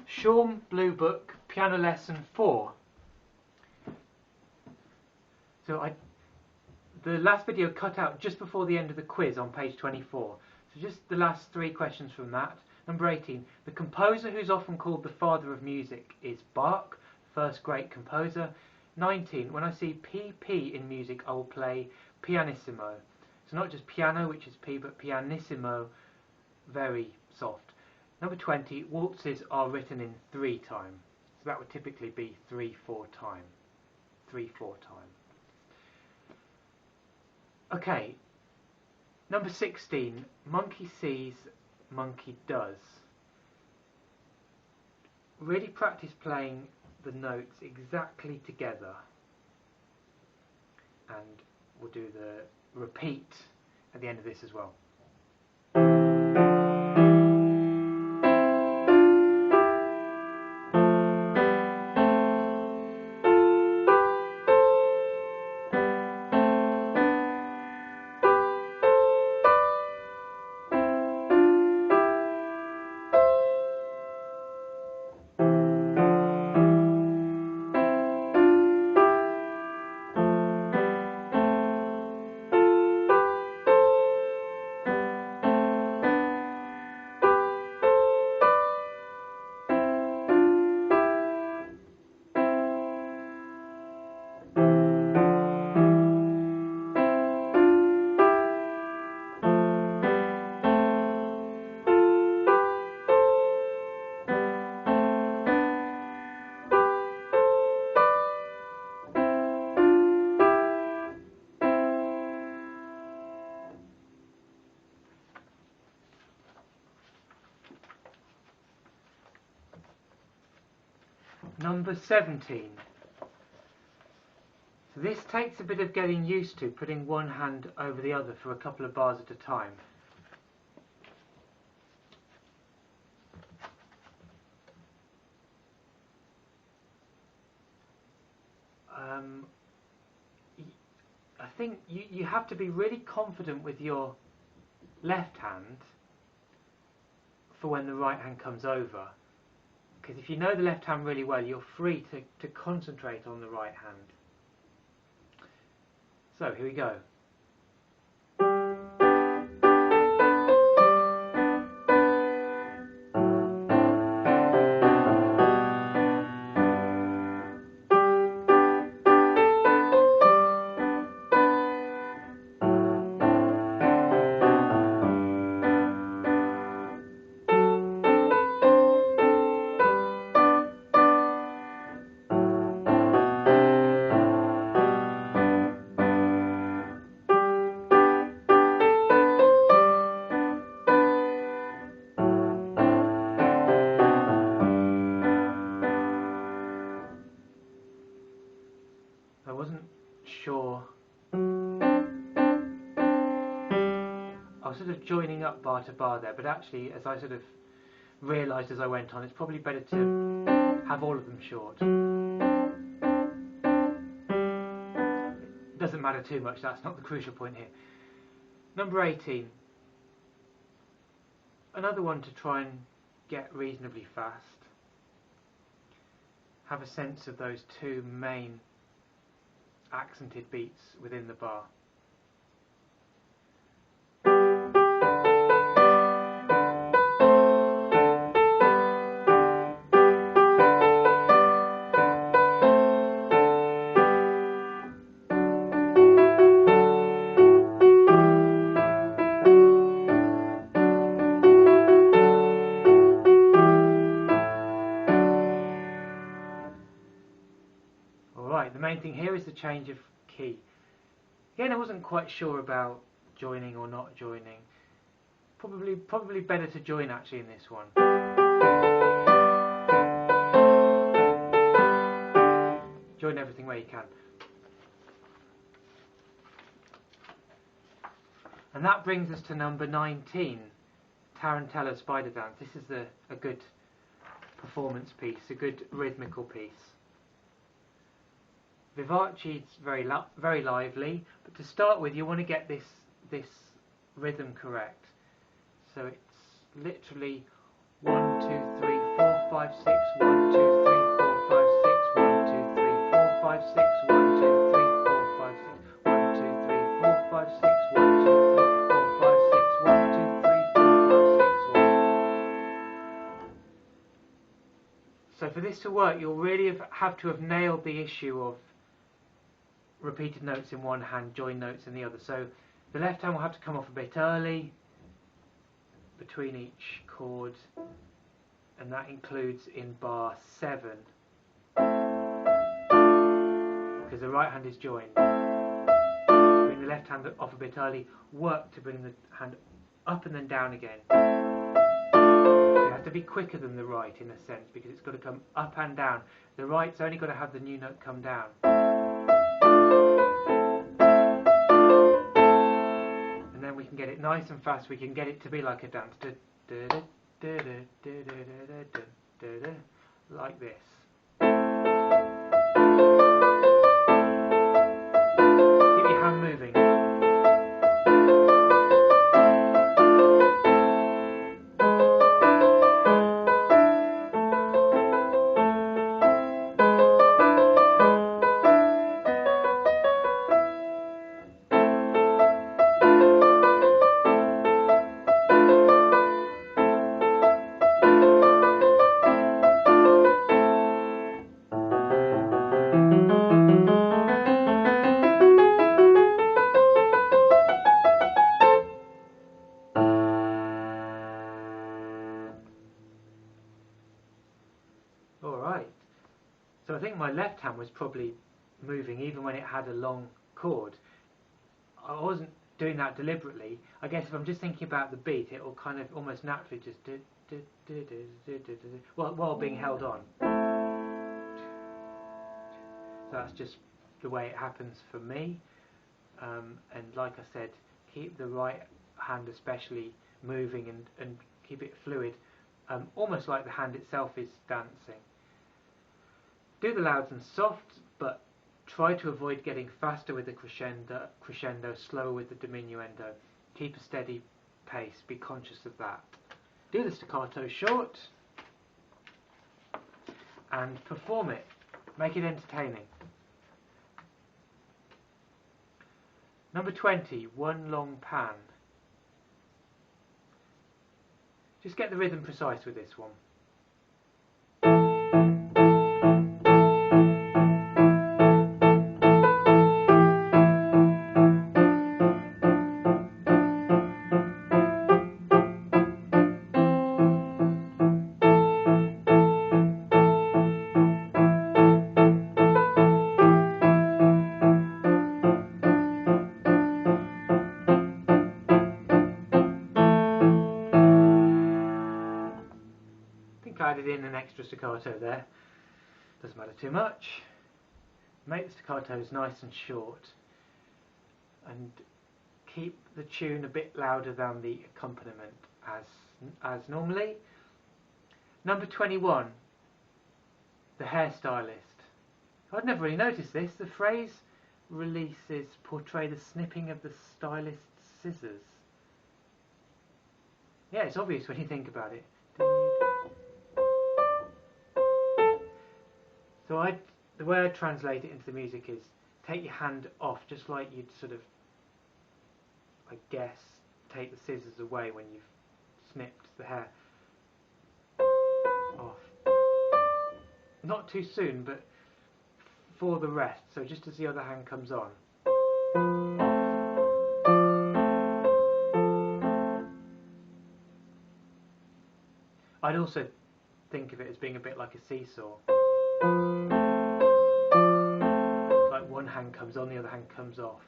Schaum Blue Book, Piano Lesson 4. So the last video cut out just before the end of the quiz on page 24. So just the last 3 questions from that. Number 18. The composer who's often called the father of music is Bach, first great composer. 19. When I see PP in music, I will play pianissimo. So not just piano, which is P, but pianissimo, very soft. Number 20. Waltzes are written in 3 time. So that would typically be 3/4 time. 3/4 time. Okay, number 16, monkey sees, monkey does. Really practice playing the notes exactly together, and we'll do the repeat at the end of this as well. Number 17. So this takes a bit of getting used to, putting one hand over the other for a couple of bars at a time. I think you have to be really confident with your left hand for when the right hand comes over. Because if you know the left hand really well, you're free to concentrate on the right hand. So, here we go. I wasn't sure. I was sort of joining up bar to bar there, but actually, as I sort of realised as I went on, it's probably better to have all of them short. It doesn't matter too much, that's not the crucial point here. Number 18. Another one to try and get reasonably fast. Have a sense of those 2 main accented beats within the bar. Alright, the main thing here is the change of key. Again, I wasn't quite sure about joining or not joining. Probably better to join actually in this one. Join everything where you can. And that brings us to number 19, Tarantella Spider Dance. This is a good performance piece, a good rhythmical piece. Vivace is very lively, but to start with you want to get this rhythm correct. So it's literally 1, 2, 3, 4, 5, 6, 1, 2, 3, 4, 5, 6, 1, 2, 3, 4, 5, 6, 1, 2, 3, 4, 5, 6, 1, 2, 3, 4, 5, 6, 1, 2, 3, 4, 5, 6, 1, 2, 3, 4, 5, 6, 1. So for this to work, you'll really have to have nailed the issue of repeated notes in one hand, joined notes in the other. So the left hand will have to come off a bit early between each chord, and that includes in bar 7, because the right hand is joined. Bring the left hand off a bit early, work to bring the hand up and then down again. You have to be quicker than the right in a sense, because it's got to come up and down. The right's only got to have the new note come down. And then we can get it nice and fast. We can get it to be like a dance, like this. Keep your hand moving. Alright, so I think my left hand was probably moving even when it had a long chord. I wasn't doing that deliberately. I guess if I'm just thinking about the beat, it will kind of almost naturally just while being held on. So that's just the way it happens for me. And like I said, keep the right hand especially moving and keep it fluid, almost like the hand itself is dancing. Do the louds and softs, but try to avoid getting faster with the crescendo, slower with the diminuendo. Keep a steady pace, be conscious of that. Do the staccato short and perform it. Make it entertaining. Number 20, one long pan. Just get the rhythm precise with this one. Added in an extra staccato there, doesn't matter too much. Make the staccatos nice and short and keep the tune a bit louder than the accompaniment as normally. Number 21, the hairstylist. I'd never really noticed this. The phrase releases portray the snipping of the stylist's scissors. Yeah, it's obvious when you think about it. So the way I translate it into the music is take your hand off, just like you'd sort of, I guess, take the scissors away when you've snipped the hair off. Not too soon, but for the rest, so just as the other hand comes on. I'd also think of it as being a bit like a seesaw. Like one hand comes on, the other hand comes off.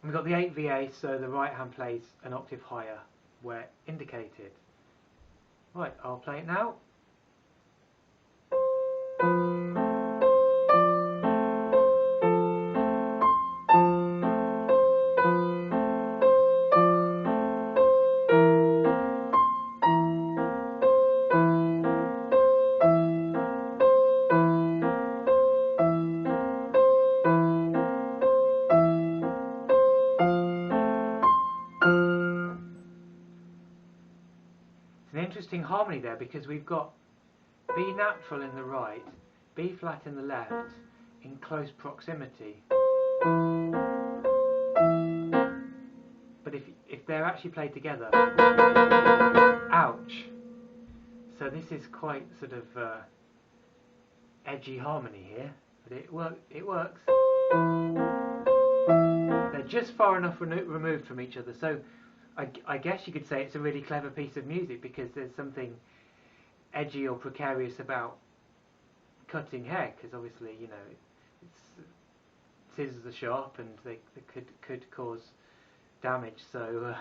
And we've got the 8 VA, so the right hand plays an octave higher where indicated. Right, I'll play it now. harmony there because we've got B natural in the right, B flat in the left, in close proximity. But if they're actually played together, ouch! So this is quite sort of edgy harmony here, but it works. They're just far enough removed from each other, so I guess you could say it's a really clever piece of music because there's something edgy or precarious about cutting hair, because obviously, you know, scissors are sharp and they could cause damage. So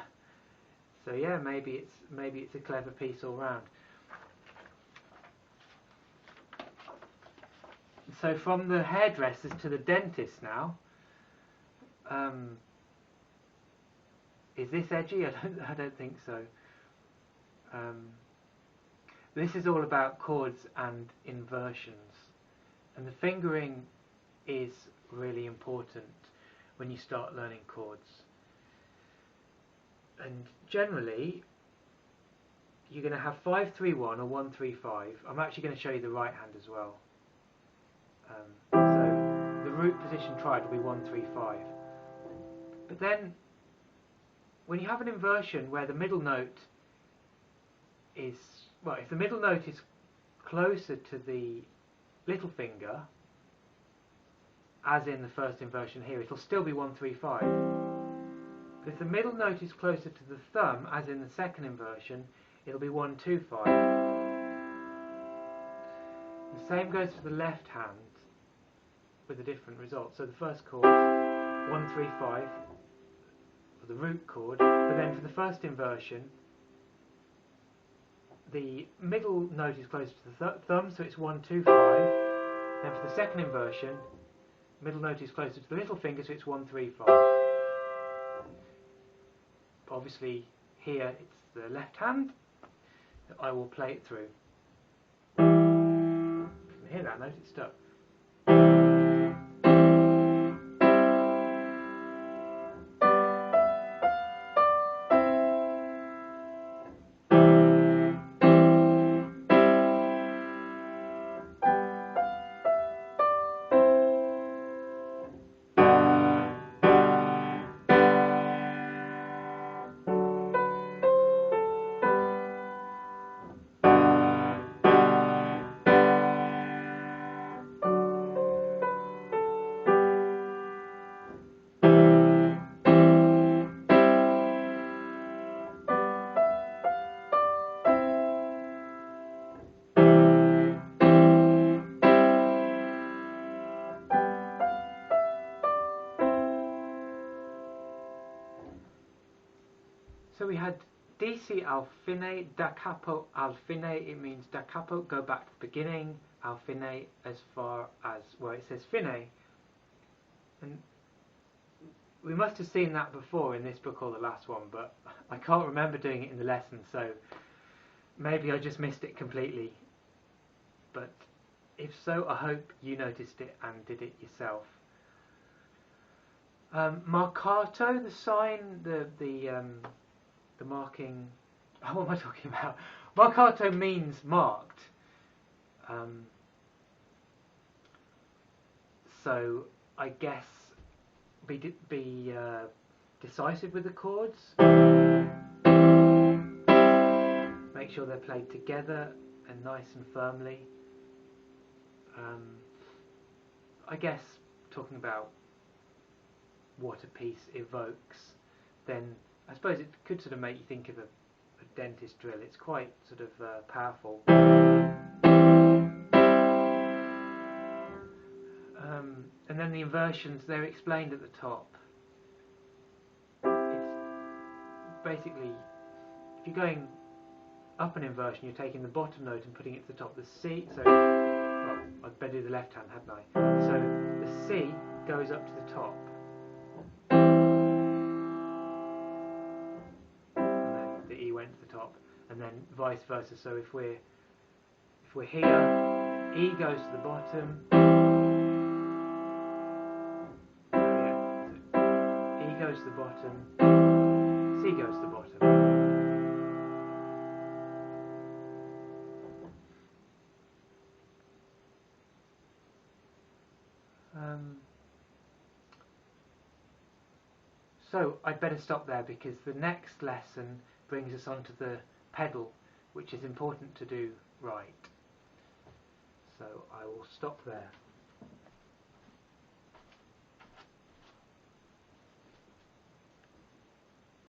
yeah, maybe it's a clever piece all round. So from the hairdressers to the dentist now. Is this edgy? I don't think so. This is all about chords and inversions, and the fingering is really important when you start learning chords. And generally, you're going to have 5-3-1 or 1-3-5. I'm actually going to show you the right hand as well. So the root position triad will be 1-3-5. But then, when you have an inversion where the middle note is, well, if the middle note is closer to the little finger, as in the first inversion here, it'll still be 1-3-5. But if the middle note is closer to the thumb, as in the second inversion, it'll be 1-2-5. The same goes for the left hand, with a different result. So the first chord, 1-3-5, for the root chord, but then for the first inversion, the middle note is closer to the thumb, so it's 1-2-5. Then for the second inversion, middle note is closer to the little finger, so it's 1-3-5. But obviously, here it's the left hand that I will play it through. You can hear that note, it's stuck. So we had DC al fine, da capo al fine, it means da capo, go back to the beginning, al fine as far as, well, it says fine. And we must have seen that before in this book or the last one, but I can't remember doing it in the lesson, so maybe I just missed it completely. But if so, I hope you noticed it and did it yourself. Marcato, the sign, the marking, what am I talking about? Marcato means marked. So I guess be decisive with the chords. Make sure they're played together and nice and firmly. I guess talking about what a piece evokes, then I suppose it could sort of make you think of a dentist drill. It's quite sort of powerful. And then the inversions, they're explained at the top. It's basically, if you're going up an inversion, you're taking the bottom note and putting it to the top of the C. So, well, I'd better do the left hand, hadn't I? So the C goes up to the top. Went to the top, and then vice versa. So if we're here, E goes to the bottom. E goes to the bottom. C goes to the bottom. So I'd better stop there because the next lesson brings us onto the pedal, which is important to do right. So I will stop there.